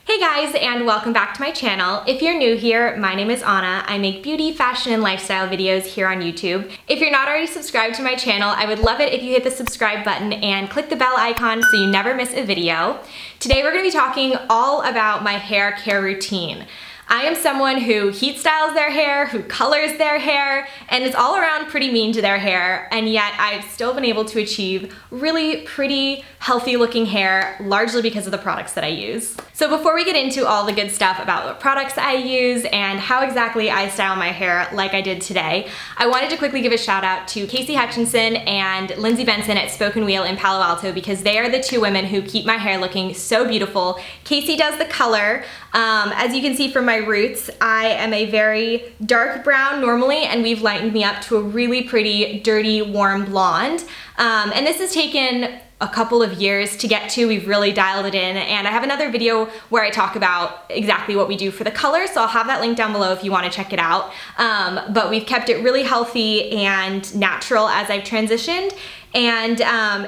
Hey guys, and welcome back to my channel. If you're new here, my name is Anna. I make beauty, fashion, and lifestyle videos here on YouTube. If you're not already subscribed to my channel, I would love it if you hit the subscribe button and click the bell icon so you never miss a video. Today we're gonna be talking all about my hair care routine. I am someone who heat styles their hair, who colors their hair, and is all around pretty mean to their hair, and yet I've still been able to achieve really pretty, healthy looking hair, largely because of the products that I use. So before we get into all the good stuff about what products I use and how exactly I style my hair like I did today, I wanted to quickly give a shout out to Casey Hutchinson and Lindsay Benson at Spoken Wheel in Palo Alto because they are the two women who keep my hair looking so beautiful. Casey does the color. As you can see from my roots, I am a very dark brown normally, and we've lightened me up to a really pretty, dirty, warm blonde. And this has taken a couple of years to get to. We've really dialed it in, and I have another video where I talk about exactly what we do for the color, so I'll have that link down below if you want to check it out. But we've kept it really healthy and natural as I've transitioned. And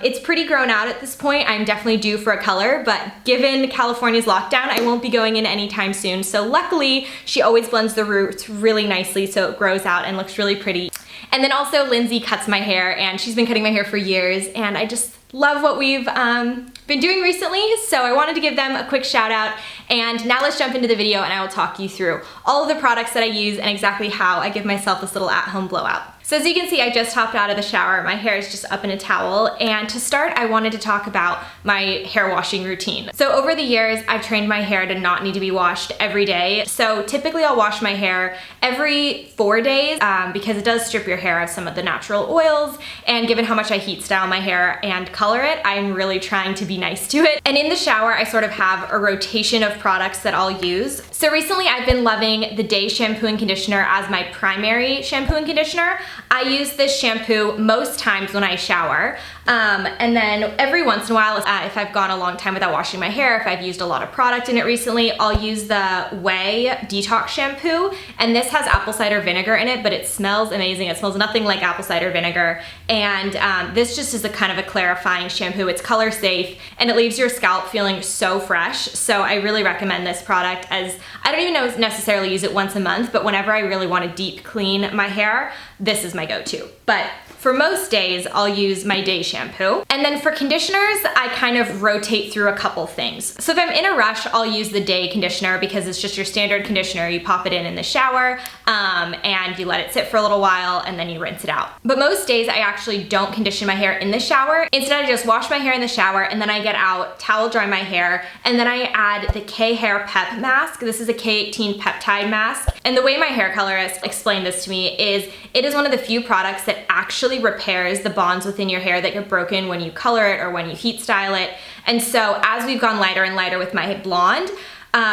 it's pretty grown out at this point. I'm definitely due for a color, but given California's lockdown, I won't be going in anytime soon. So luckily, she always blends the roots really nicely so it grows out and looks really pretty. And then also Lindsay cuts my hair, and she's been cutting my hair for years, and I just love what we've been doing recently, so I wanted to give them a quick shout out. And now let's jump into the video and I will talk you through all of the products that I use and exactly how I give myself this little at-home blowout. So as you can see, I just hopped out of the shower. My hair is just up in a towel. And to start, I wanted to talk about my hair washing routine. So over the years, I've trained my hair to not need to be washed every day. So typically I'll wash my hair every 4 days because it does strip your hair of some of the natural oils. And given how much I heat style my hair and color it, I'm really trying to be nice to it. And in the shower, I sort of have a rotation of products that I'll use. So recently I've been loving the Day shampoo and conditioner as my primary shampoo and conditioner. I use this shampoo most times when I shower, and then every once in a while, if I've gone a long time without washing my hair, if I've used a lot of product in it recently, I'll use the Way Detox Shampoo, and this has apple cider vinegar in it, but it smells amazing. It smells nothing like apple cider vinegar, and this just is a kind of a clarifying shampoo. It's color safe, and it leaves your scalp feeling so fresh, so I really recommend this product, as I don't even necessarily use it once a month, but whenever I really want to deep clean my hair, this is my go-to. But for most days, I'll use my Day shampoo. And then for conditioners, I kind of rotate through a couple things. So if I'm in a rush, I'll use the Day conditioner because it's just your standard conditioner. You pop it in the shower and you let it sit for a little while and then you rinse it out. But most days, I actually don't condition my hair in the shower. Instead, I just wash my hair in the shower and then I get out, towel dry my hair, and then I add the K Hair Pep Mask. This is a K18 peptide mask. And the way my hair colorist explained this to me is it is one of the few products that actually repairs the bonds within your hair that get broken when you color it or when you heat style it. And so as we've gone lighter and lighter with my blonde,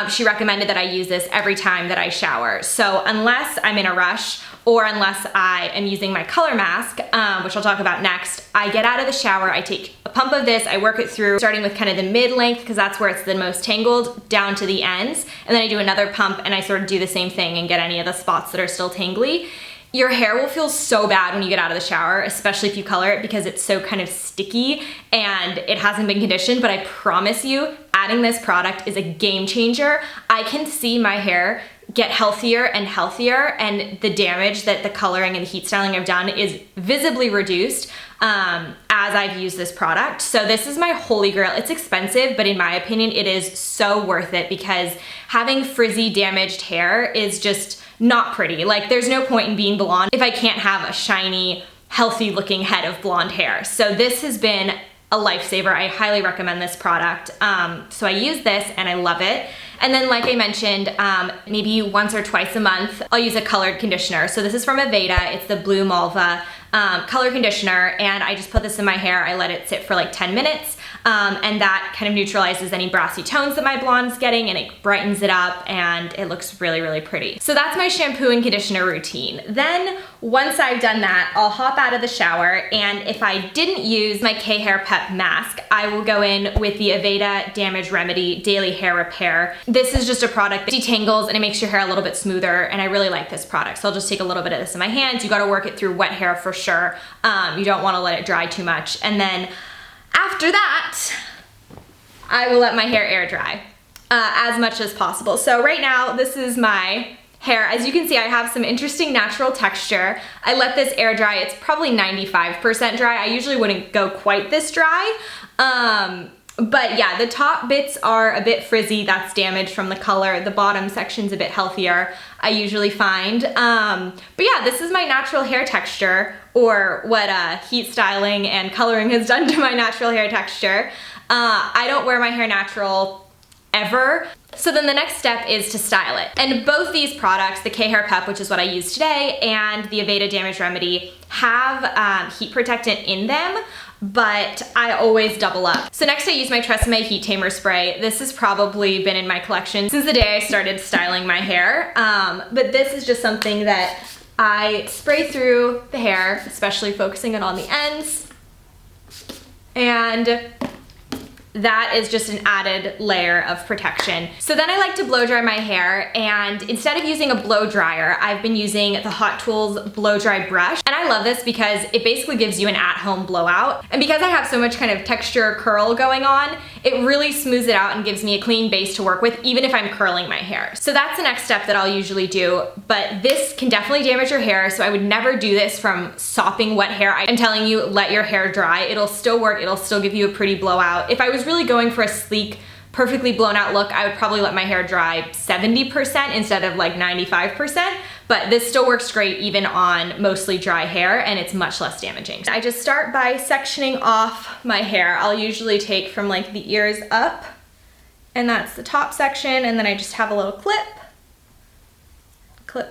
she recommended that I use this every time that I shower. So unless I'm in a rush or unless I am using my color mask, which I'll talk about next, I get out of the shower, I take a pump of this, I work it through, starting with kind of the mid-length because that's where it's the most tangled, down to the ends, and then I do another pump and I sort of do the same thing and get any of the spots that are still tangly. Your hair will feel so bad when you get out of the shower, especially if you color it because it's so kind of sticky and it hasn't been conditioned, but I promise you, adding this product is a game changer. I can see my hair get healthier and healthier, and the damage that the coloring and the heat styling I've done is visibly reduced as I've used this product. So this is my holy grail. It's expensive, but in my opinion, it is so worth it because having frizzy, damaged hair is just not pretty. Like, there's no point in being blonde if I can't have a shiny, healthy looking head of blonde hair. So this has been a lifesaver. I highly recommend this product. So I use this and I love it. And then like I mentioned, maybe once or twice a month, I'll use a colored conditioner. So this is from Aveda. It's the Blue Malva color conditioner, and I just put this in my hair. I let it sit for like 10 minutes, and that kind of neutralizes any brassy tones that my blonde's getting, and it brightens it up, and it looks really, really pretty. So that's my shampoo and conditioner routine. Then once I've done that, I'll hop out of the shower, and if I didn't use my K Hair Pep Mask, I will go in with the Aveda Damage Remedy Daily Hair Repair. This is just a product that detangles and it makes your hair a little bit smoother, and I really like this product. So I'll just take a little bit of this in my hands. You gotta work it through wet hair for sure. You don't wanna let it dry too much. And then after that, I will let my hair air dry. as much as possible. So right now, this is my hair. As you can see, I have some interesting natural texture. I let this air dry. It's probably 95% dry. I usually wouldn't go quite this dry. But yeah, the top bits are a bit frizzy. That's damaged from the color. The bottom section's a bit healthier, I usually find. But yeah, this is my natural hair texture, or what heat styling and coloring has done to my natural hair texture. I don't wear my hair natural ever. So then the next step is to style it. And both these products, the K-Hair Pep, which is what I use today, and the Aveda Damage Remedy have heat protectant in them, but I always double up. So next I use my Tresemme Heat Tamer Spray. This has probably been in my collection since the day I started styling my hair, but this is just something that I spray through the hair, especially focusing it on the ends, and that is just an added layer of protection. So then I like to blow dry my hair, and instead of using a blow dryer, I've been using the Hot Tools blow dry brush. And I love this because it basically gives you an at-home blowout. And because I have so much kind of texture curl going on, it really smooths it out and gives me a clean base to work with, even if I'm curling my hair. So that's the next step that I'll usually do, but this can definitely damage your hair, so I would never do this from sopping wet hair. I'm telling you, let your hair dry. It'll still work, it'll still give you a pretty blowout. If I was really going for a sleek, perfectly blown out look, I would probably let my hair dry 70% instead of like 95%, but this still works great even on mostly dry hair, and it's much less damaging. I just start by sectioning off my hair. I'll usually take from like the ears up, and that's the top section, and then I just have a little clip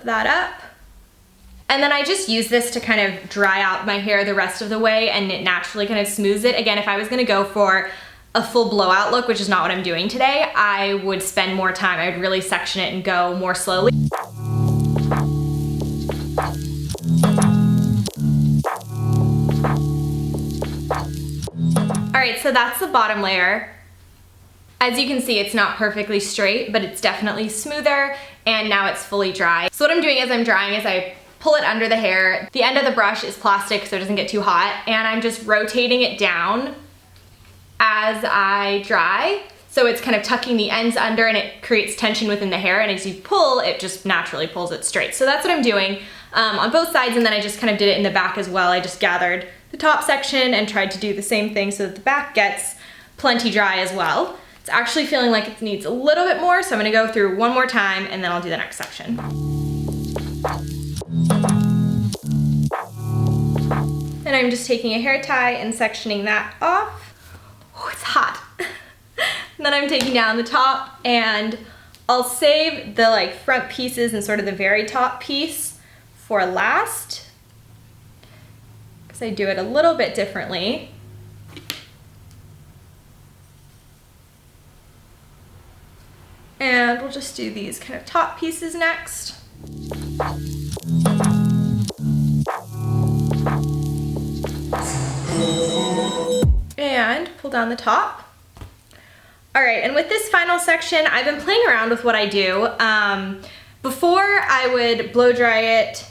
that up. And then I just use this to kind of dry out my hair the rest of the way, and it naturally kind of smooths it. Again, if I was gonna go for a full blowout look, which is not what I'm doing today, I would spend more time. I would really section it and go more slowly. All right, so that's the bottom layer. As you can see, it's not perfectly straight, but it's definitely smoother, and now it's fully dry. So what I'm doing as I'm drying is I pull it under the hair. The end of the brush is plastic so it doesn't get too hot, and I'm just rotating it down as I dry. So it's kind of tucking the ends under, and it creates tension within the hair, and as you pull, it just naturally pulls it straight. So that's what I'm doing on both sides, and then I just kind of did it in the back as well. I just gathered the top section and tried to do the same thing so that the back gets plenty dry as well. It's actually feeling like it needs a little bit more, so I'm gonna go through one more time and then I'll do the next section. And I'm just taking a hair tie and sectioning that off. Oh, it's hot. And then I'm taking down the top, and I'll save the like front pieces and sort of the very top piece for last, because I do it a little bit differently. And we'll just do these kind of top pieces next. And pull down the top. All right, and with this final section, I've been playing around with what I do. Before, I would blow dry it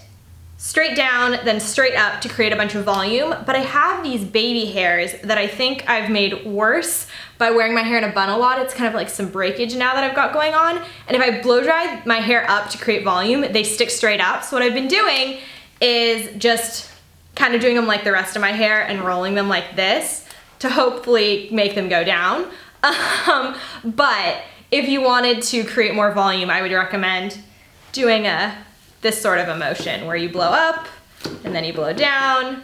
straight down, then straight up to create a bunch of volume, but I have these baby hairs that I think I've made worse by wearing my hair in a bun a lot. It's kind of like some breakage now that I've got going on, and if I blow dry my hair up to create volume, they stick straight up. So what I've been doing is just kind of doing them like the rest of my hair and rolling them like this to hopefully make them go down. But if you wanted to create more volume, I would recommend doing this sort of a motion where you blow up and then you blow down.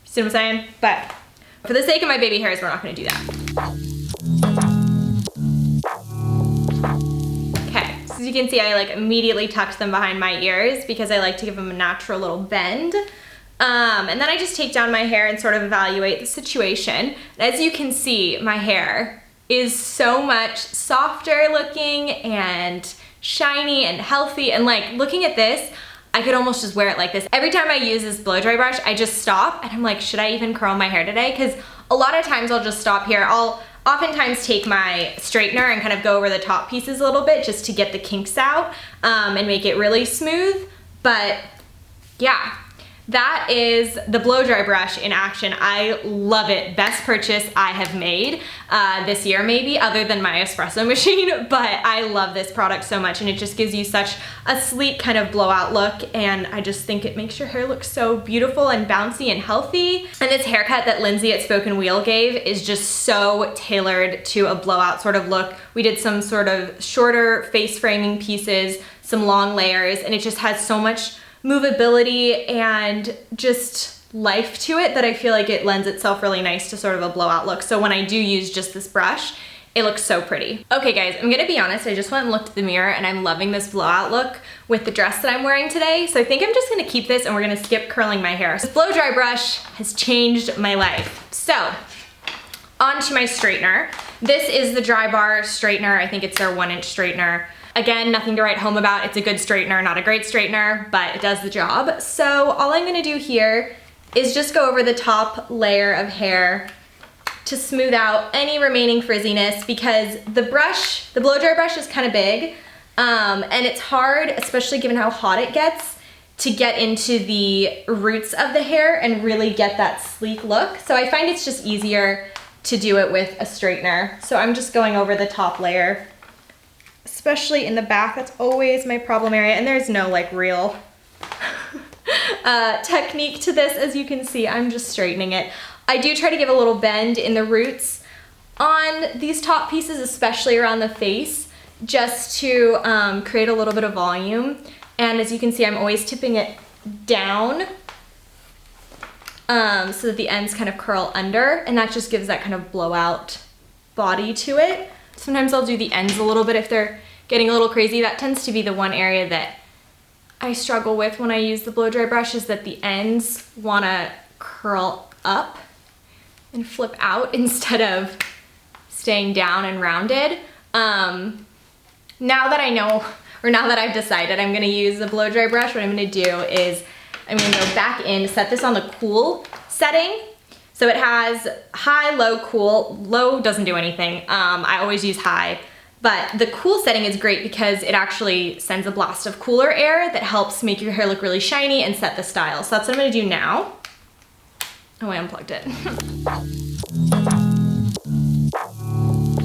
See what I'm saying? But for the sake of my baby hairs, we're not gonna do that. Okay, so as you can see, I like immediately tucked them behind my ears because I like to give them a natural little bend. And then I just take down my hair and sort of evaluate the situation. And as you can see, my hair is so much softer looking and shiny and healthy, and like looking at this, I could almost just wear it like this. Every time I use this blow dry brush, I just stop and I'm like, should I even curl my hair today? Because a lot of times I'll just stop here. I'll oftentimes take my straightener and kind of go over the top pieces a little bit just to get the kinks out and make it really smooth. But yeah, that is the blow dry brush in action. I love it. Best purchase I have made this year maybe, other than my espresso machine, but I love this product so much, and it just gives you such a sleek kind of blowout look, and I just think it makes your hair look so beautiful and bouncy and healthy. And this haircut that Lindsay at Spoken Wheel gave is just so tailored to a blowout sort of look. We did some sort of shorter face framing pieces, some long layers, and it just has so much movability and just life to it that I feel like it lends itself really nice to sort of a blowout look. So when I do use just this brush, it looks so pretty. Okay guys, I'm gonna be honest, I just went and looked at the mirror and I'm loving this blowout look with the dress that I'm wearing today. So I think I'm just gonna keep this and we're gonna skip curling my hair. This blow dry brush has changed my life. So, onto my straightener. This is the Dry Bar straightener. I think it's their 1-inch straightener. Again, nothing to write home about. It's a good straightener, not a great straightener, but it does the job. So all I'm gonna do here is just go over the top layer of hair to smooth out any remaining frizziness, because the brush, the blow dry brush is kind of big, and it's hard, especially given how hot it gets, to get into the roots of the hair and really get that sleek look. So I find it's just easier to do it with a straightener. So I'm just going over the top layer, especially in the back. That's always my problem area, and there's no like real technique to this. As you can see, I'm just straightening it. I do try to give a little bend in the roots on these top pieces, especially around the face, just to create a little bit of volume. And as you can see, I'm always tipping it down so that the ends kind of curl under, and that just gives that kind of blowout body to it. Sometimes I'll do the ends a little bit if they're getting a little crazy. That tends to be the one area that I struggle with when I use the blow dry brush, is that the ends wanna curl up and flip out instead of staying down and rounded. Now that I know, or now that I've decided I'm gonna use the blow dry brush, what I'm gonna do is I'm gonna go back in, set this on the cool setting. So it has high, low, cool. Low doesn't do anything. I always use high, but the cool setting is great because it actually sends a blast of cooler air that helps make your hair look really shiny and set the style. So that's what I'm gonna do now. Oh, I unplugged it.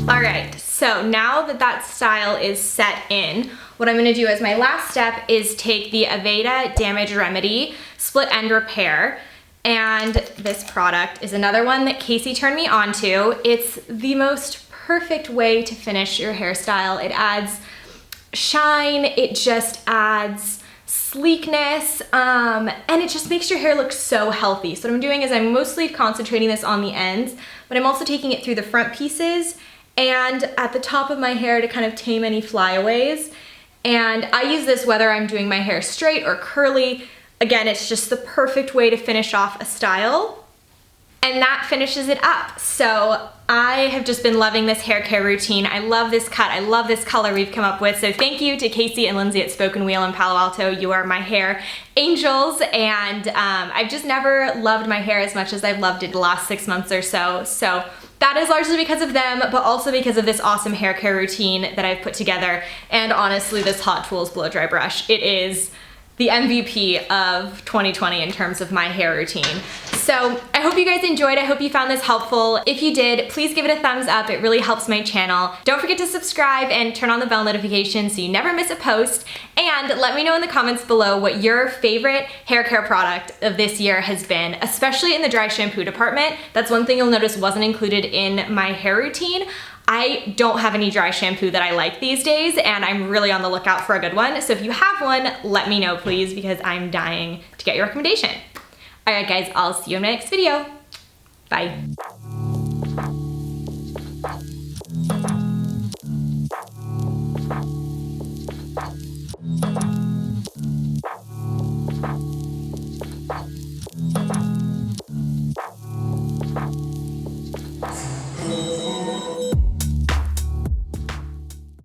All right, so now that that style is set in, what I'm gonna do as my last step is take the Aveda Damage Remedy Split End Repair. And this product is another one that Casey turned me on to. It's the most perfect way to finish your hairstyle. It adds shine, it just adds sleekness, and it just makes your hair look so healthy. So what I'm doing is I'm mostly concentrating this on the ends, but I'm also taking it through the front pieces and at the top of my hair to kind of tame any flyaways. And I use this whether I'm doing my hair straight or curly. Again, it's just the perfect way to finish off a style, and that finishes it up. So I have just been loving this hair care routine. I love this cut. I love this color we've come up with. So thank you to Casey and Lindsay at Spoken Wheel in Palo Alto. You are my hair angels, and I've just never loved my hair as much as I've loved it the last 6 months or so. So that is largely because of them, but also because of this awesome hair care routine that I've put together. And honestly, this Hot Tools blow dry brush, it is the MVP of 2020 in terms of my hair routine. So I hope you guys enjoyed. I hope you found this helpful. If you did, please give it a thumbs up. It really helps my channel. Don't forget to subscribe and turn on the bell notification so you never miss a post. And let me know in the comments below what your favorite hair care product of this year has been, especially in the dry shampoo department. That's one thing you'll notice wasn't included in my hair routine. I don't have any dry shampoo that I like these days, and I'm really on the lookout for a good one. So if you have one, let me know please, because I'm dying to get your recommendation. All right guys, I'll see you in my next video. Bye.